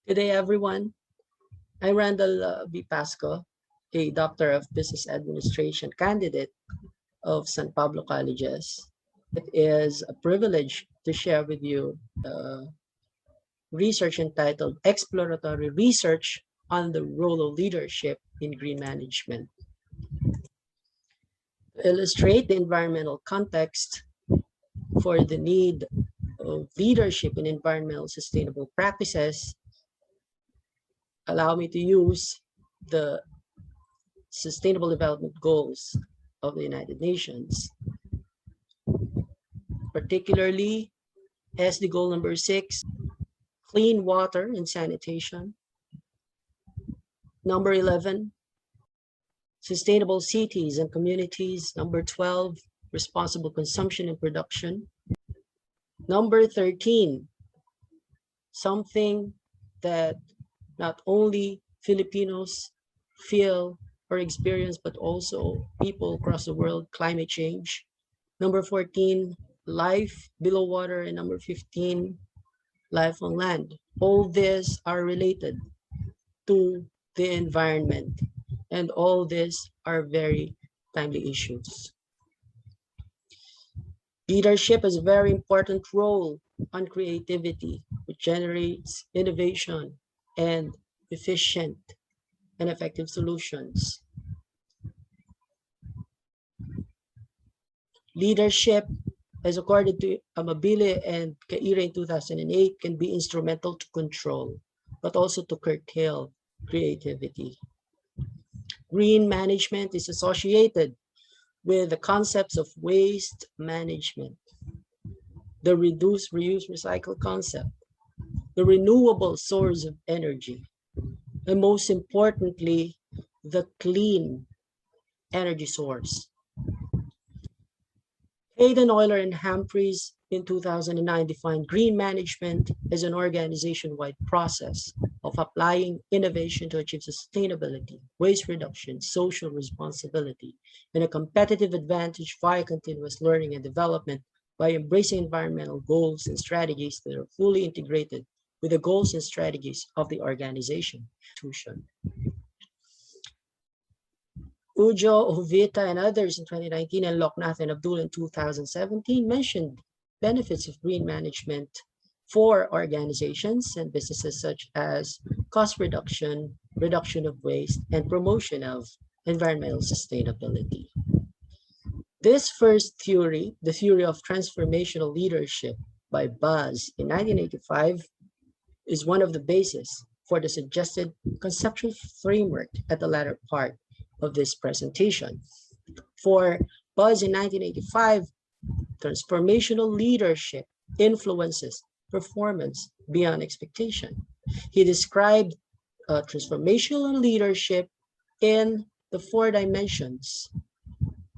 Good day, everyone. I'm Randall B. Pasco, a Doctor of Business Administration candidate of San Pablo Colleges. It is a privilege to share with you research entitled Exploratory Research on the Role of Leadership in Green Management. To illustrate the environmental context for the need of leadership in environmental sustainable practices, allow me to use the Sustainable Development Goals of the United Nations, particularly SD goal number 6, clean water and sanitation. Number 11, sustainable cities and communities. Number 12, responsible consumption and production. Number 13, something that not only Filipinos feel or experience, but also people across the world, climate change. Number 14, life below water. And number 15, life on land. All these are related to the environment, and all these are very timely issues. Leadership has a very important role on creativity, which generates innovation and efficient and effective solutions. Leadership, as according to Amabile and Kaira in 2008, can be instrumental to control, but also to curtail creativity. Green management is associated with the concepts of waste management, the reduce, reuse, recycle concept, the renewable source of energy, and most importantly, the clean energy source. Hayden, Euler, and Humphreys in 2009 defined green management as an organization-wide process of applying innovation to achieve sustainability, waste reduction, social responsibility, and a competitive advantage via continuous learning and development by embracing environmental goals and strategies that are fully integrated with the goals and strategies of the organization. Ujo, Jovita, and others in 2019, and Loknath and Abdul in 2017 mentioned benefits of green management for organizations and businesses, such as cost reduction, reduction of waste, and promotion of environmental sustainability. This first theory, the theory of transformational leadership by Buzz in 1985, is one of the bases for the suggested conceptual framework at the latter part of this presentation. For Buzz in 1985, transformational leadership influences performance beyond expectation. He described transformational leadership in the 4 dimensions: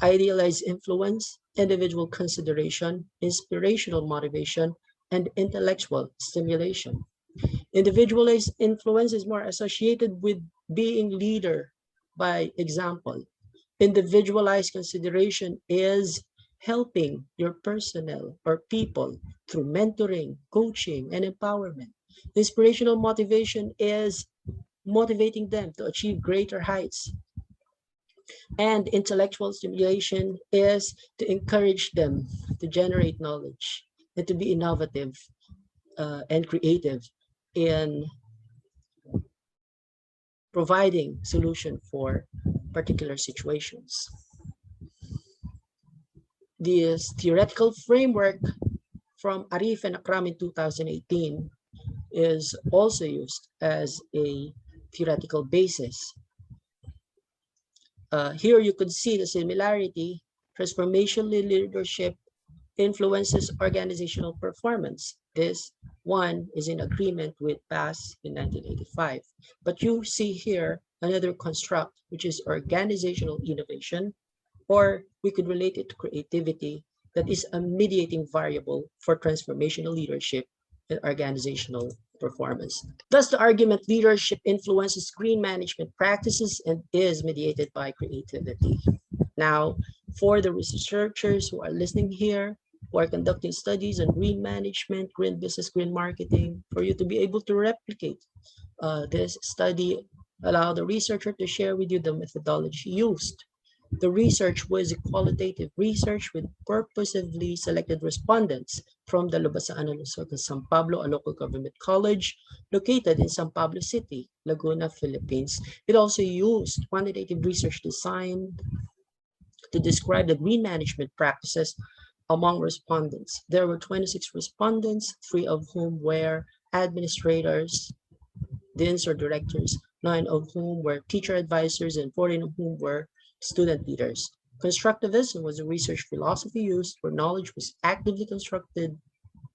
idealized influence, individual consideration, inspirational motivation, and intellectual stimulation. Individualized influence is more associated with being leader by example. Individualized consideration is helping your personnel or people through mentoring, coaching, and empowerment. Inspirational motivation is motivating them to achieve greater heights. And intellectual stimulation is to encourage them to generate knowledge and to be innovative and creative in providing solution for particular situations. This theoretical framework from Arif and Akram in 2018 is also used as a theoretical basis. Here you could see the similarity. Transformational leadership influences organizational performance. This one is in agreement with PAS in 1985. But you see here another construct, which is organizational innovation, or we could relate it to creativity, that is a mediating variable for transformational leadership and organizational performance. Thus, the argument leadership influences green management practices and is mediated by creativity. Now, for the researchers who are listening here, who are conducting studies on green management, green business, green marketing, for you to be able to replicate this study. Allow the researcher to share with you the methodology used. The research was a qualitative research with purposefully selected respondents from the Lubasaan Luzon and San Pablo, a local government college located in San Pablo City, Laguna, Philippines. It also used quantitative research designed to describe the green management practices among respondents. There were 26 respondents, 3 of whom were administrators, deans or directors, 9 of whom were teacher advisors, and 14 of whom were student leaders. Constructivism was a research philosophy used where knowledge was actively constructed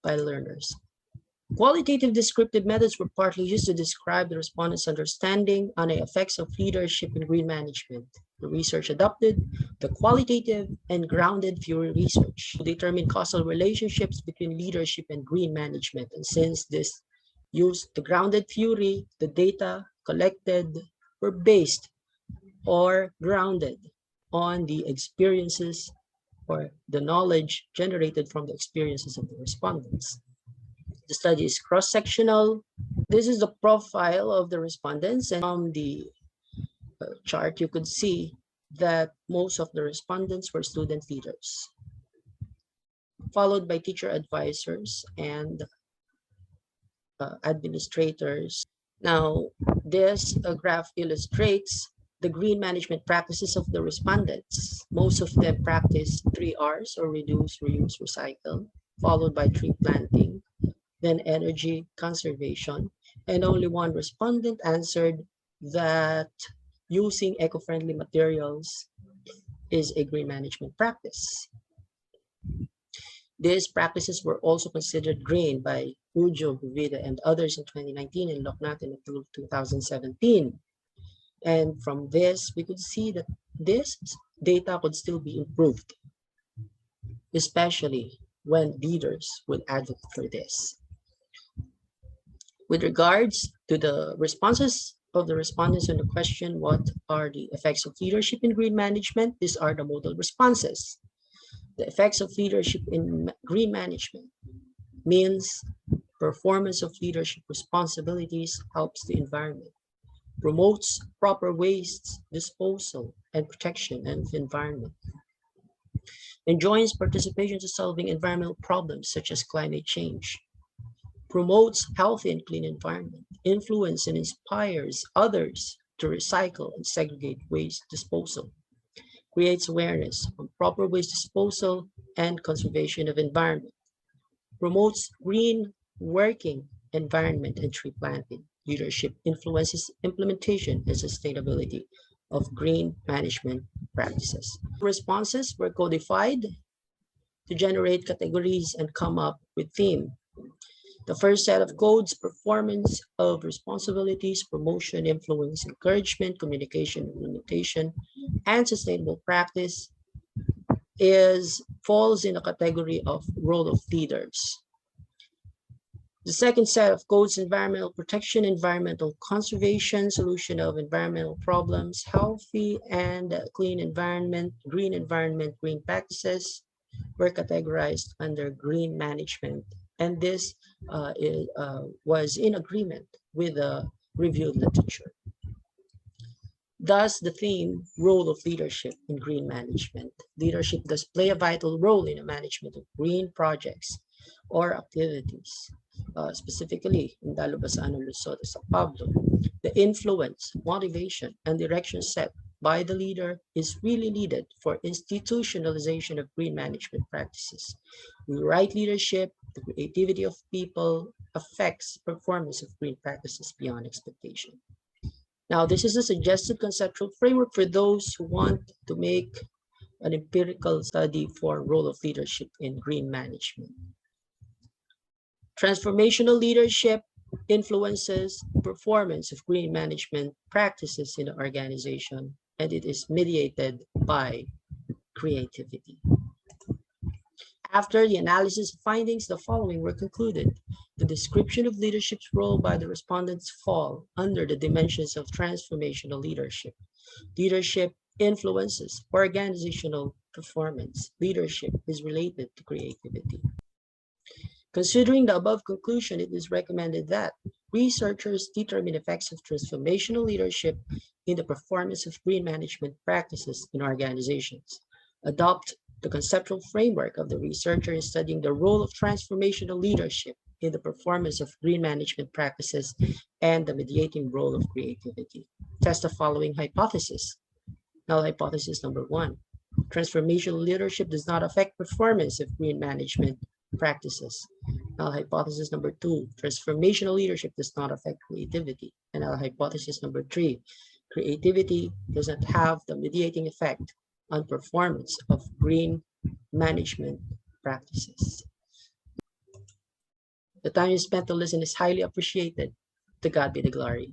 by learners. Qualitative descriptive methods were partly used to describe the respondents' understanding on the effects of leadership in green management. The research adopted the qualitative and grounded theory research to determine causal relationships between leadership and green management. And since this used the grounded theory, the data collected were based or grounded on the experiences or the knowledge generated from the experiences of the respondents. The study is cross-sectional. This is the profile of the respondents, and from the chart you could see that most of the respondents were student leaders, followed by teacher advisors and administrators. Now, this graph illustrates the green management practices of the respondents. Most of them practice 3 R's, or reduce, reuse, recycle, followed by tree planting, then energy conservation, and only 1 respondent answered that using eco-friendly materials is a green management practice. These practices were also considered green by Ujo, Jovita, and others in 2019, and Loknath in Abdul 2017. And from this, we could see that this data could still be improved, especially when leaders would advocate for this. With regards to the responses of the respondents on the question, what are the effects of leadership in green management? These are the modal responses. The effects of leadership in green management means performance of leadership responsibilities helps the environment, promotes proper waste disposal and protection of the environment, enjoins participation to solving environmental problems such as climate change, promotes healthy and clean environment, influence and inspires others to recycle and segregate waste disposal, creates awareness on proper waste disposal and conservation of environment, promotes green working environment and tree planting. Leadership influences implementation and sustainability of green management practices. Responses were codified to generate categories and come up with theme. The first set of codes: performance of responsibilities, promotion, influence, encouragement, communication, implementation, and sustainable practice, falls in a category of role of leaders. The second set of codes: environmental protection, environmental conservation, solution of environmental problems, healthy and clean environment, green practices, were categorized under green management. And this was in agreement with the reviewed literature. Thus, the theme, role of leadership in green management. Leadership does play a vital role in the management of green projects or activities, specifically in Dalubasano, Luzon, San Pablo. The influence, motivation, and direction set by the leader is really needed for institutionalization of green management practices. With the right leadership, the creativity of people affects performance of green practices beyond expectation. Now, this is a suggested conceptual framework for those who want to make an empirical study for role of leadership in green management. Transformational leadership influences performance of green management practices in the organization, and it is mediated by creativity. After the analysis findings, the following were concluded. The description of leadership's role by the respondents fall under the dimensions of transformational leadership. Leadership influences organizational performance, leadership is related to creativity. Considering the above conclusion, it is recommended that researchers determine effects of transformational leadership in the performance of green management practices in organizations, adopt the conceptual framework of the researcher in studying the role of transformational leadership in the performance of green management practices and the mediating role of creativity. Test the following hypothesis. Null hypothesis number 1. Transformational leadership does not affect performance of green management practices. Null hypothesis number 2. Transformational leadership does not affect creativity. And null hypothesis number 3. Creativity does not have the mediating effect on performance of green management practices. The time you spent to listen is highly appreciated. To God be the glory.